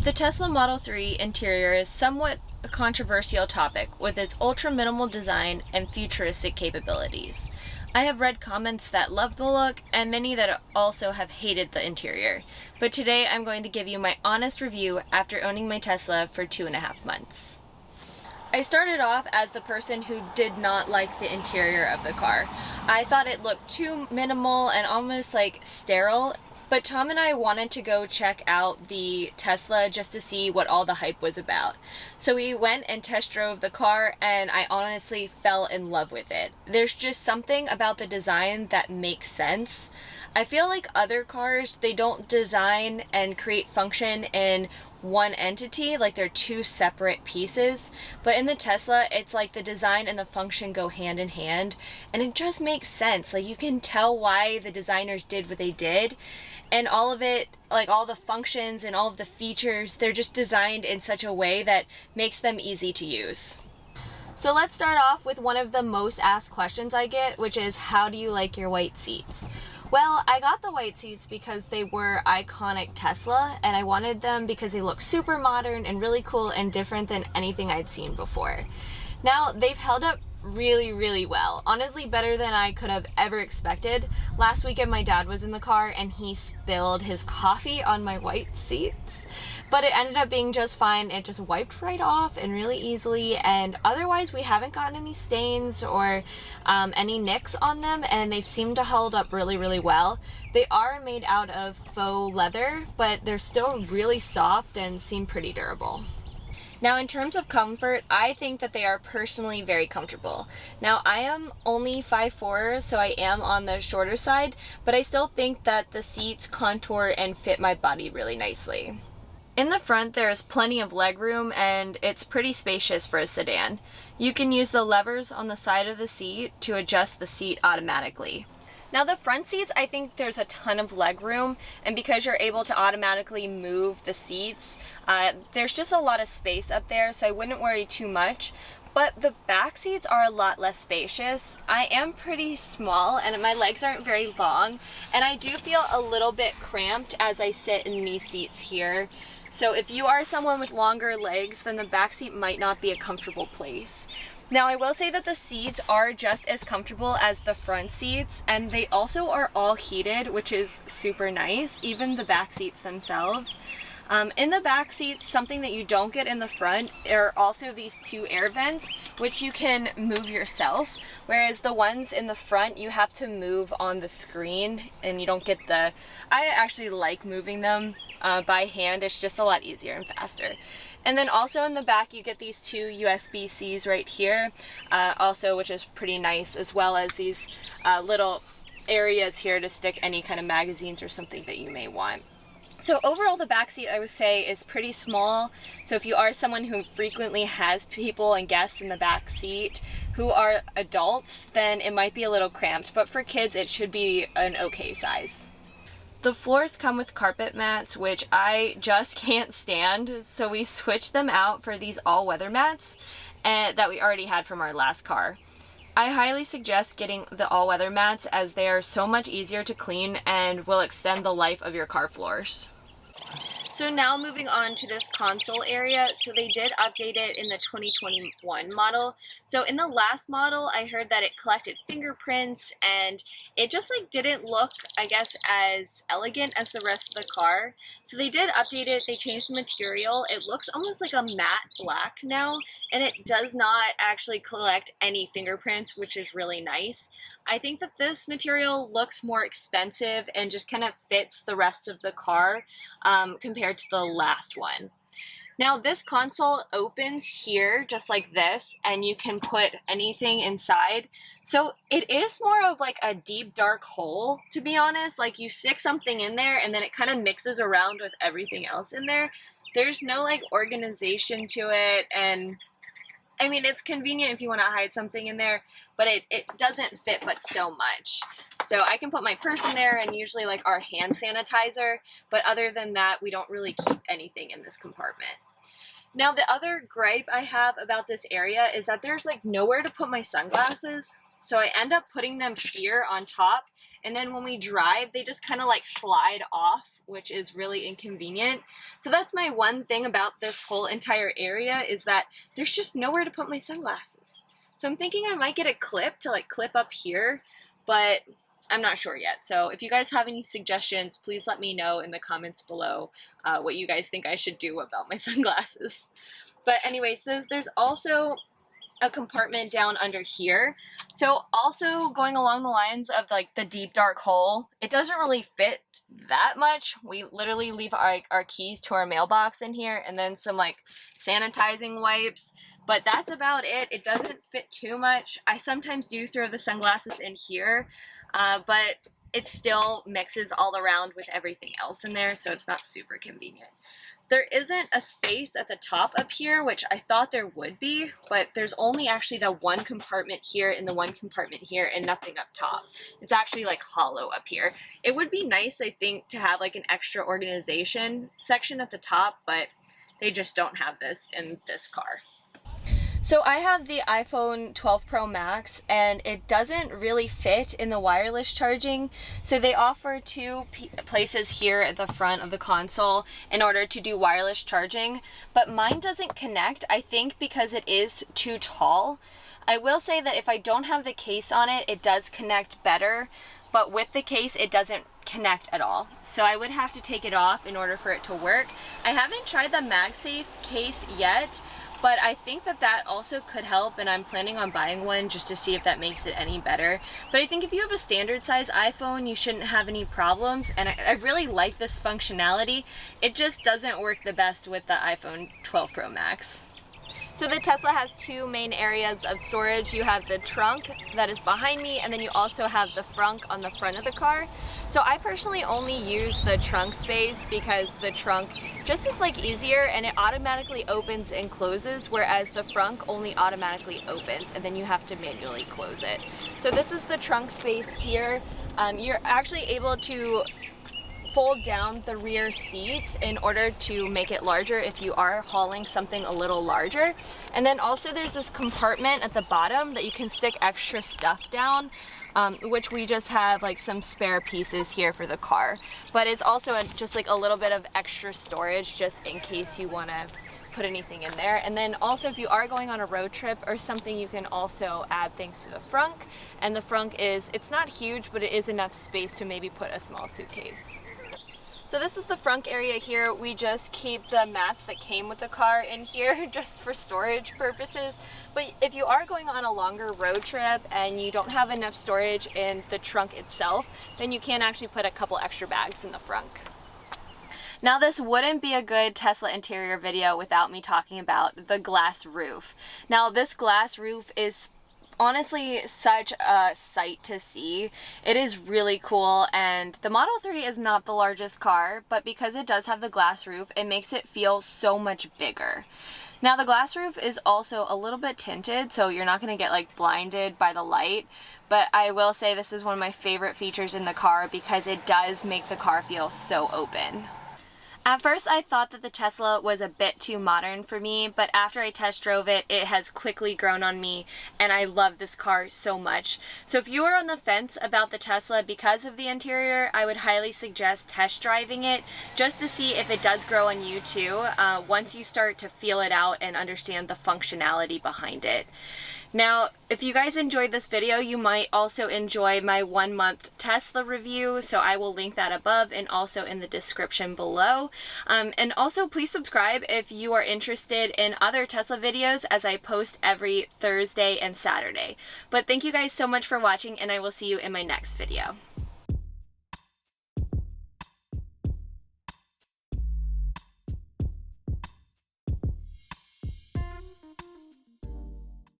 The Tesla Model 3 interior is somewhat a controversial topic with its ultra minimal design and futuristic capabilities. I have read comments that love the look and many that also have hated the interior, but today I'm going to give you my honest review after owning my Tesla for 2.5 months. I started off as the person who did not like the interior of the car. I thought it looked too minimal and almost like sterile. But Tom and I wanted to go check out the Tesla just to see what all the hype was about. So we went and test drove the car and I honestly fell in love with it. There's just something about the design that makes sense. I feel like other cars, they don't design and create function in one entity, like they're two separate pieces. But in the Tesla, it's like the design and the function go hand in hand, and it just makes sense. Like you can tell why the designers did what they did. And all of it, like all the functions and all of the features, they're just designed in such a way that makes them easy to use. So let's start off with one of the most asked questions I get, which is, how do you like your white seats? Well, I got the white seats because they were iconic Tesla, and I wanted them because they look super modern and really cool and different than anything I'd seen before. Now, they've held up really well, honestly better than I could have ever expected. Last weekend my dad was in the car and he spilled his coffee on my white seats, but it ended up being just fine. It just wiped right off and really easily, and otherwise we haven't gotten any stains or any nicks on them, and they've seemed to hold up really well. They are made out of faux leather, but they're still really soft and seem pretty durable. Now, in terms of comfort, I think that they are personally very comfortable. Now, I am only 5'4", so I am on the shorter side, but I still think that the seats contour and fit my body really nicely. In the front, there is plenty of legroom, and it's pretty spacious for a sedan. You can use the levers on the side of the seat to adjust the seat automatically. Now the front seats, I think there's a ton of leg room, and because you're able to automatically move the seats, there's just a lot of space up there, so I wouldn't worry too much. But the back seats are a lot less spacious. I am pretty small and my legs aren't very long, and I do feel a little bit cramped as I sit in these seats here. So if you are someone with longer legs, then the back seat might not be a comfortable place. Now, I will say that the seats are just as comfortable as the front seats, and they also are all heated, which is super nice, even the back seats themselves. In the back seats, something that you don't get in the front are also these two air vents, which you can move yourself, whereas the ones in the front, you have to move on the screen, and you don't get the... I actually like moving them by hand. It's just a lot easier and faster. And then also in the back, you get these two USB-Cs right here, also, which is pretty nice, as well as these little areas here to stick any kind of magazines or something that you may want. So overall, the back seat, I would say, is pretty small. So if you are someone who frequently has people and guests in the back seat who are adults, then it might be a little cramped. But for kids, it should be an okay size. The floors come with carpet mats, which I just can't stand, so we switched them out for these all-weather mats that we already had from our last car. I highly suggest getting the all-weather mats as they are so much easier to clean and will extend the life of your car floors. So now moving on to this console area, so they did update it in the 2021 model. So in the last model, I heard that it collected fingerprints and it just like didn't look, I guess, as elegant as the rest of the car. So they did update it, they changed the material. It looks almost like a matte black now, and it does not actually collect any fingerprints, which is really nice. I think that this material looks more expensive and just kind of fits the rest of the car compared to the last one. Now this console opens here just like this, and you can put anything inside. So it is more of like a deep dark hole, to be honest. Like you stick something in there and then it kind of mixes around with everything else in there. There's no like organization to it, and I mean, it's convenient if you want to hide something in there, but it doesn't fit but so much. So I can put my purse in there and usually like our hand sanitizer, but other than that, we don't really keep anything in this compartment. Now, the other gripe I have about this area is that there's like nowhere to put my sunglasses. So I end up putting them here on top, and then when we drive, they just kind of like slide off, which is really inconvenient. So that's my one thing about this whole entire area, is that there's just nowhere to put my sunglasses. So I'm thinking I might get a clip to like clip up here, but I'm not sure yet. So if you guys have any suggestions, please let me know in the comments below what you guys think I should do about my sunglasses. But anyway, so there's also a compartment down under here. So also going along the lines of like the deep dark hole, it doesn't really fit that much. We literally leave our keys to our mailbox in here, and then some like sanitizing wipes, but that's about it. It doesn't fit too much. I sometimes do throw the sunglasses in here, but it still mixes all around with everything else in there, so it's not super convenient. There isn't a space at the top up here, which I thought there would be, but there's only actually the one compartment here and the one compartment here and nothing up top. It's actually like hollow up here. It would be nice, I think, to have like an extra organization section at the top, but they just don't have this in this car. So I have the iPhone 12 Pro Max, and it doesn't really fit in the wireless charging. So they offer two places here at the front of the console in order to do wireless charging, but mine doesn't connect, I think because it is too tall. I will say that if I don't have the case on it, it does connect better, but with the case, it doesn't connect at all. So I would have to take it off in order for it to work. I haven't tried the MagSafe case yet, but I think that that also could help, and I'm planning on buying one just to see if that makes it any better. But I think if you have a standard size iPhone, you shouldn't have any problems, and I really like this functionality. It just doesn't work the best with the iPhone 12 Pro Max. So the Tesla has two main areas of storage. You have the trunk that is behind me, and then you also have the frunk on the front of the car. So I personally only use the trunk space because the trunk just is like easier and it automatically opens and closes, whereas the frunk only automatically opens and then you have to manually close it. So this is the trunk space here. You're actually able to fold down the rear seats in order to make it larger if you are hauling something a little larger. And then also there's this compartment at the bottom that you can stick extra stuff down, which we just have like some spare pieces here for the car. But it's also just like a little bit of extra storage just in case you want to put anything in there. And then also if you are going on a road trip or something, you can also add things to the frunk. And the frunk it's not huge, but it is enough space to maybe put a small suitcase. So this is the front area here. We just keep the mats that came with the car in here just for storage purposes. But if you are going on a longer road trip and you don't have enough storage in the trunk itself, then you can actually put a couple extra bags in the front. Now this wouldn't be a good Tesla interior video without me talking about the glass roof. Now this glass roof is honestly such a sight to see. It is really cool, and the Model 3 is not the largest car, but because it does have the glass roof, it makes it feel so much bigger. Now the glass roof is also a little bit tinted, so you're not going to get like blinded by the light, but I will say this is one of my favorite features in the car because it does make the car feel so open. At first I thought that the Tesla was a bit too modern for me, but after I test drove it, it has quickly grown on me, and I love this car so much. So if you are on the fence about the Tesla because of the interior, I would highly suggest test driving it just to see if it does grow on you too, once you start to feel it out and understand the functionality behind it. Now, if you guys enjoyed this video, you might also enjoy my 1-month Tesla review, so I will link that above and also in the description below. And also please subscribe if you are interested in other Tesla videos, as I post every Thursday and Saturday. But thank you guys so much for watching, and I will see you in my next video.